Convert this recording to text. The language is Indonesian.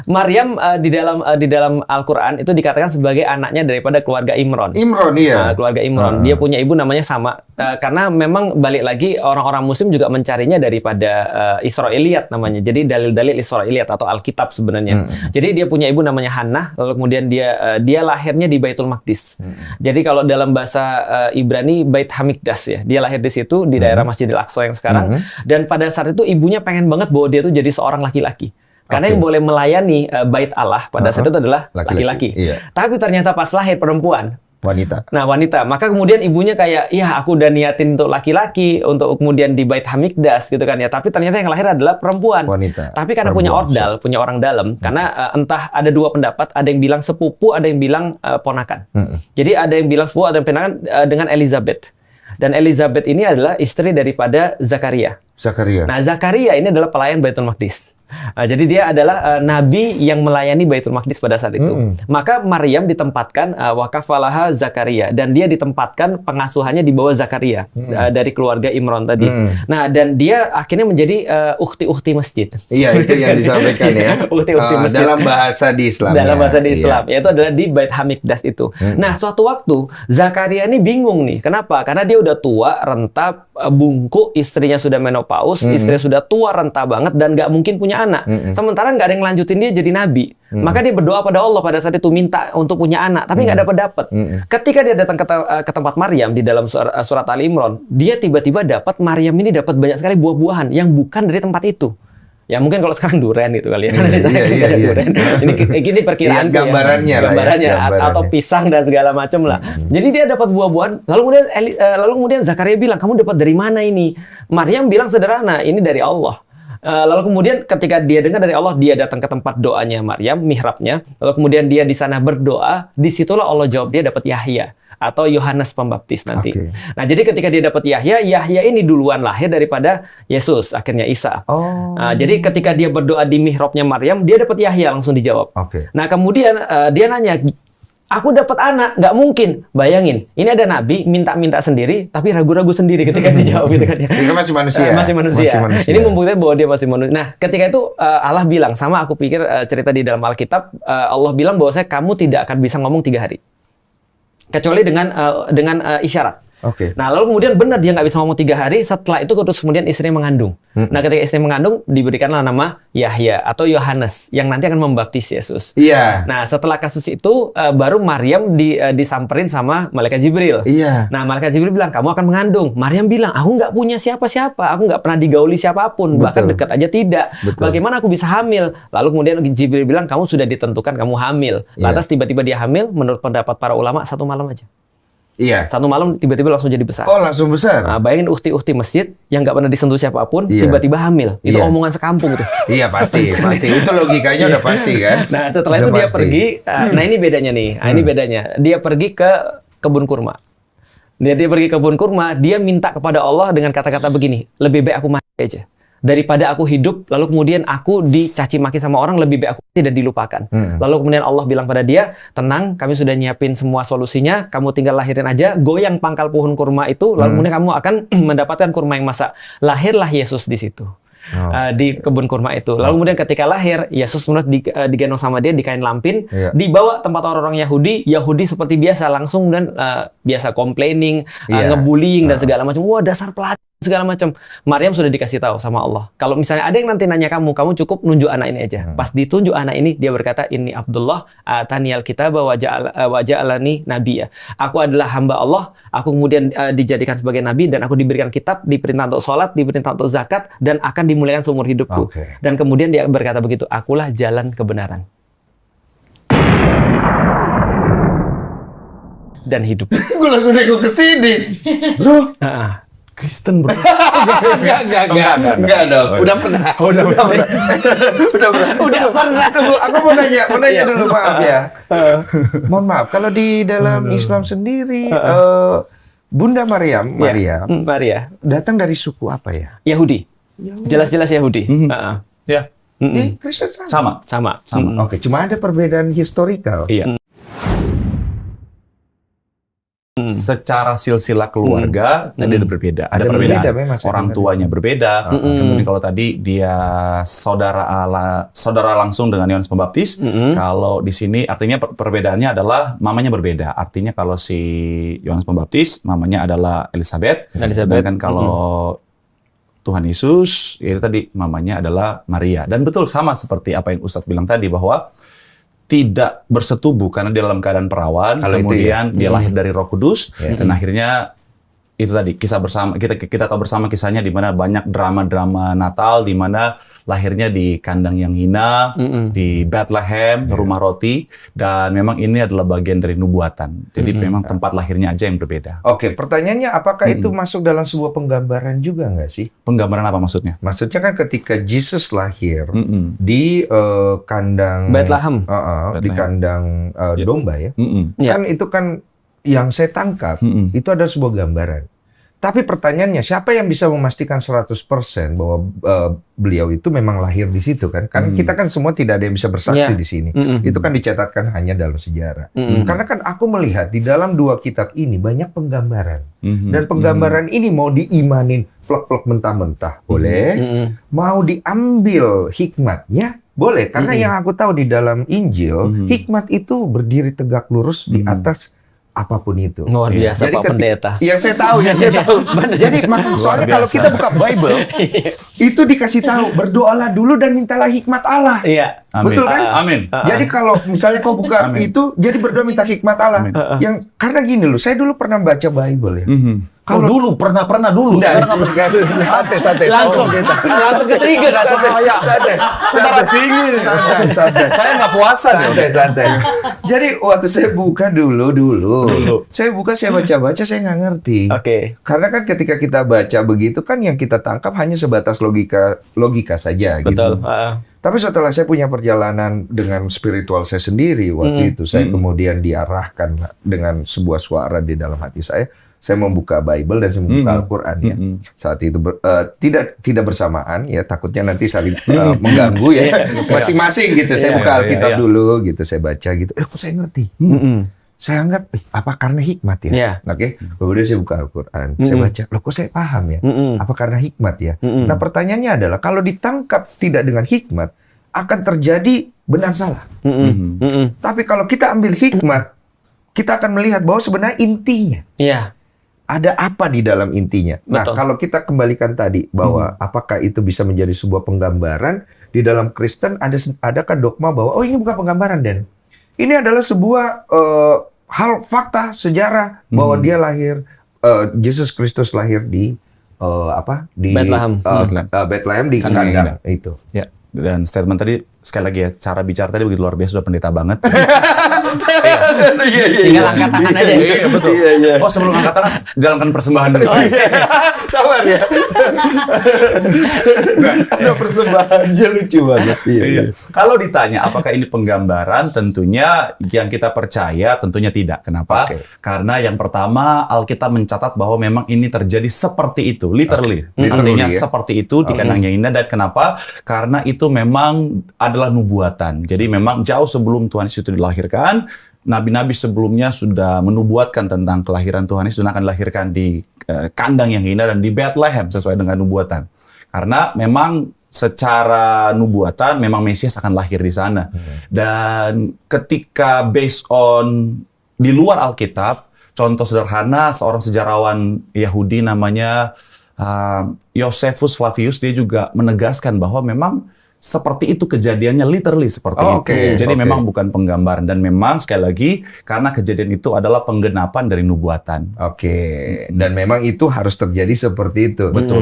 Maryam di dalam Al-Qur'an itu dikatakan sebagai anaknya daripada keluarga Imron. Imron, iya. Keluarga Imron. Dia punya ibu namanya sama. Karena memang balik lagi orang-orang muslim juga mencarinya daripada Israiliyat namanya. Jadi dalil-dalil Israiliyat atau Alkitab sebenarnya. Jadi dia punya ibu namanya Hannah, lalu kemudian dia lahirnya di Baitul Maqdis. Jadi kalau dalam bahasa Ibrani Bait Hamikdas ya. Dia lahir di situ di daerah Masjidil Aqsa yang sekarang. Dan pada saat itu ibunya pengen banget bahwa dia tuh jadi seorang laki-laki. Karena yang boleh melayani bait Allah pada saat itu adalah laki-laki. Iya. Tapi ternyata pas lahir perempuan. Wanita. Nah, wanita. Maka kemudian ibunya kayak, ya aku udah niatin untuk laki-laki, untuk kemudian di Bait Hamikdas gitu kan ya. Tapi ternyata yang lahir adalah perempuan. Wanita. Tapi karena punya ordal, punya orang dalam. Karena entah ada dua pendapat, ada yang bilang sepupu, ada yang bilang ponakan. Jadi ada yang bilang sepupu, ada yang ponakan dengan Elizabeth. Dan Elizabeth ini adalah istri daripada Zakaria. Nah, Zakaria ini adalah pelayan Baitul Maqdis. Jadi dia adalah nabi yang melayani Baitul Maqdis pada saat itu. Maka Maryam ditempatkan wakafalaha Zakaria, dan dia ditempatkan pengasuhannya di bawah Zakaria dari keluarga Imron tadi. Nah, dan dia akhirnya menjadi ukhti-ukhti masjid. Iya, itu yang disampaikan ya. Ukhti-ukhti masjid. Dalam bahasa di Islam. Dalam bahasa di Islam, yaitu adalah di Bait Hamikdas itu. Nah, suatu waktu Zakaria ini bingung nih. Kenapa? Karena dia udah tua, renta, bungkuk, istrinya sudah menopause, istrinya sudah tua, renta banget, dan nggak mungkin punya anak. Sementara nggak ada yang lanjutin dia jadi nabi. Maka dia berdoa pada Allah pada saat itu minta untuk punya anak, tapi nggak dapat. Ketika dia datang ke tempat Maryam di dalam surat Ali Imran, dia tiba-tiba dapat Maryam ini dapat banyak sekali buah-buahan yang bukan dari tempat itu. Ya mungkin kalau sekarang duren itu kali ya. Karena ada duren. Ini perkiraan gambarannya, atau pisang dan segala macam lah. Jadi dia dapat buah-buahan. Lalu kemudian Zakaria bilang, kamu dapat dari mana ini? Maryam bilang sederhana, ini dari Allah. Lalu kemudian ketika dia dengar dari Allah, dia datang ke tempat doanya Maryam, mihrabnya. Lalu kemudian dia di sana berdoa. Disitulah Allah jawab dia dapat Yahya atau Yohanes Pembaptis nanti. Nah, jadi ketika dia dapat Yahya ini duluan lahir daripada Yesus, akhirnya Isa. Jadi ketika dia berdoa di mihrabnya Maryam, dia dapat Yahya langsung dijawab. Nah, kemudian dia nanya, aku dapat anak, nggak mungkin. Bayangin, ini ada nabi minta-minta sendiri, tapi ragu-ragu sendiri ketika dijawab gitu kan ya. Dia masih manusia. Masih manusia. Ini membuktikan bahwa dia masih manusia. Nah, ketika itu Allah bilang, sama aku pikir cerita di dalam Alkitab, Allah bilang bahwa kamu tidak akan bisa ngomong 3 hari. Kecuali dengan isyarat. Nah, lalu kemudian benar dia nggak bisa ngomong 3 hari. Setelah itu terus kemudian istrinya mengandung. Nah, ketika istri mengandung, diberikanlah nama Yahya atau Yohanes yang nanti akan membaptis Yesus. Nah, setelah kasus itu baru Maryam disamperin sama malaikat Jibril. Nah, malaikat Jibril bilang, kamu akan mengandung. Maryam bilang, aku nggak punya siapa-siapa, aku nggak pernah digauli siapapun, bahkan dekat aja tidak. Bagaimana aku bisa hamil? Lalu kemudian Jibril bilang, kamu sudah ditentukan kamu hamil. Lantas tiba-tiba dia hamil, menurut pendapat para ulama 1 malam aja. 1 malam tiba-tiba langsung jadi besar. Langsung besar. Nah, bayangin ukhti-ukhti masjid yang nggak pernah disentuh siapapun, tiba-tiba hamil. Itu omongan sekampung tuh. Pasti. Itu logikanya udah pasti kan. Nah, setelah itu dia pergi. Nah, ini bedanya nih. Ini bedanya. Dia pergi ke kebun kurma. Dia pergi ke kebun kurma. Dia minta kepada Allah dengan kata-kata begini. Lebih baik aku mati aja daripada aku hidup, lalu kemudian aku dicaci maki sama orang, lebih baik aku tidak dilupakan. Lalu kemudian Allah bilang pada dia, tenang, kami sudah nyiapin semua solusinya, kamu tinggal lahirin aja, goyang pangkal pohon kurma itu, lalu kemudian kamu akan mendapatkan kurma yang masak. Lahirlah Yesus di situ. Di kebun kurma itu. Lalu kemudian ketika lahir, Yesus menurut digendong sama dia di kain lampin, dibawa tempat orang-orang Yahudi seperti biasa, langsung dan biasa complaining, ngebullying dan segala macam. Wah, dasar pelacur segala macam. Maryam sudah dikasih tahu sama Allah. Kalau misalnya ada yang nanti nanya kamu cukup nunjuk anak ini aja. Pas ditunjuk anak ini, dia berkata, ini Abdullah, taniyal kitaba wa ja'alani nabiyya. Aku adalah hamba Allah, aku kemudian dijadikan sebagai nabi, dan aku diberikan kitab, diperintah untuk sholat, diperintah untuk zakat, dan akan dimuliakan seumur hidupku. Dan kemudian dia berkata begitu, akulah jalan kebenaran dan hidup. Gue langsung nengok ke sini, bro. Kristen, bro. Enggak dong. Udah pernah. Tunggu, aku mau nanya dulu, maaf ya. Mohon maaf, kalau di dalam Islam sendiri, Bunda Maria datang dari suku apa ya? Yahudi. Jelas-jelas Yahudi. Di Kristen sama. Oke, cuma ada perbedaan historikal. secara silsilah keluarga tadi ada berbeda. Ada perbedaan. Memang, orang tuanya berbeda. Kemudian kalau tadi dia saudara langsung dengan Yohanes Pembaptis, kalau di sini artinya perbedaannya adalah mamanya berbeda. Artinya kalau si Yohanes Pembaptis mamanya adalah Elizabeth. Sedangkan kalau Tuhan Yesus, itu tadi mamanya adalah Maria. Dan betul sama seperti apa yang Ustadz bilang tadi, bahwa tidak bersetubuh karena dia dalam keadaan perawan, kemudian dia lahir dari Roh Kudus, dan akhirnya itu tadi kisah bersama, kita tahu bersama kisahnya di mana banyak drama-drama Natal, di mana lahirnya di kandang yang hina, di Bethlehem, rumah roti, dan memang ini adalah bagian dari nubuatan. Jadi memang tempat lahirnya aja yang berbeda. Oke, pertanyaannya apakah itu masuk dalam sebuah penggambaran juga nggak sih? Penggambaran apa maksudnya? Maksudnya kan ketika Yesus lahir di kandang Bethlehem, di kandang domba ya, kan itu kan yang saya tangkap itu adalah sebuah gambaran. Tapi pertanyaannya, siapa yang bisa memastikan 100% bahwa beliau itu memang lahir di situ kan? Kan kita kan semua tidak ada yang bisa bersaksi di sini. Itu kan dicatatkan hanya dalam sejarah. Karena kan aku melihat di dalam dua kitab ini banyak penggambaran. Dan penggambaran ini mau diimanin plek-plek mentah-mentah, boleh. Mau diambil hikmatnya, boleh. Karena yang aku tahu di dalam Injil, hikmat itu berdiri tegak lurus di atas apapun itu. Luar biasa, Pak Pendeta. Yang saya tahu, Jadi soalnya kalau kita buka Bible, itu dikasih tahu, berdoalah dulu dan mintalah hikmat Allah. Iya. Betul kan? Amin. Jadi kalau misalnya kau buka itu, jadi berdoa minta hikmat Allah. Yang karena gini loh, saya dulu pernah baca Bible ya. Kalau dulu pernah dulu. Santai. Langsung ke trigger. Saudara dingin. Santai. Saya nggak puasa. Santai. Jadi waktu saya buka dulu. Saya baca-baca, saya nggak ngerti. Oke. Karena kan ketika kita baca begitu kan yang kita tangkap hanya sebatas logika saja. Betul. Gitu. Tapi setelah saya punya perjalanan dengan spiritual saya sendiri waktu itu, saya kemudian diarahkan dengan sebuah suara di dalam hati saya. Saya membuka Bible dan saya membuka Al-Quran ya. Saat itu tidak bersamaan ya, takutnya nanti saling mengganggu ya. Masing-masing gitu. Saya buka Alkitab dulu gitu, saya baca gitu. Kok saya ngerti? Saya anggap apa karena hikmat ya? Oke. Kemudian saya buka Al-Quran, saya baca. Loh kok saya paham ya? Apa karena hikmat ya? Nah pertanyaannya adalah kalau ditangkap tidak dengan hikmat akan terjadi benar salah. Tapi kalau kita ambil hikmat, kita akan melihat bahwa sebenarnya intinya. Ada apa di dalam intinya? Nah, kalau kita kembalikan tadi bahwa apakah itu bisa menjadi sebuah penggambaran di dalam Kristen, adakah dogma bahwa ini bukan penggambaran, Dan? Ini adalah sebuah hal fakta sejarah bahwa dia lahir, Yesus Kristus lahir di Bethlehem di kandang itu. Ya. Dan statement tadi sekali lagi ya, cara bicara tadi begitu luar biasa, sudah pendeta banget. Tinggal angkat tangan aja. Iya, betul. Oh, sebelum angkat tangan, jalankan persembahan dulu. Sabar ya. Nah, persembahan aja lucu banget. Iya. Kalau ditanya apakah ini penggambaran, tentunya yang kita percaya tentunya tidak. Kenapa? Karena yang pertama, Alkitab mencatat bahwa memang ini terjadi seperti itu, literally. Artinya seperti itu di kandang yang indah. Dan kenapa? Karena itu memang adalah nubuatan. Jadi memang jauh sebelum Tuhan Yesus itu dilahirkan, nabi-nabi sebelumnya sudah menubuatkan tentang kelahiran Tuhan Yesus akan dilahirkan di kandang yang indah dan di Bethlehem sesuai dengan nubuatan. Karena memang secara nubuatan memang Mesias akan lahir di sana. Dan ketika based on di luar Alkitab, contoh sederhana seorang sejarawan Yahudi namanya Josephus Flavius, dia juga menegaskan bahwa memang seperti itu kejadiannya, literally seperti itu. Jadi memang bukan penggambaran, dan memang sekali lagi karena kejadian itu adalah penggenapan dari nubuatan. Dan memang itu harus terjadi seperti itu. Betul.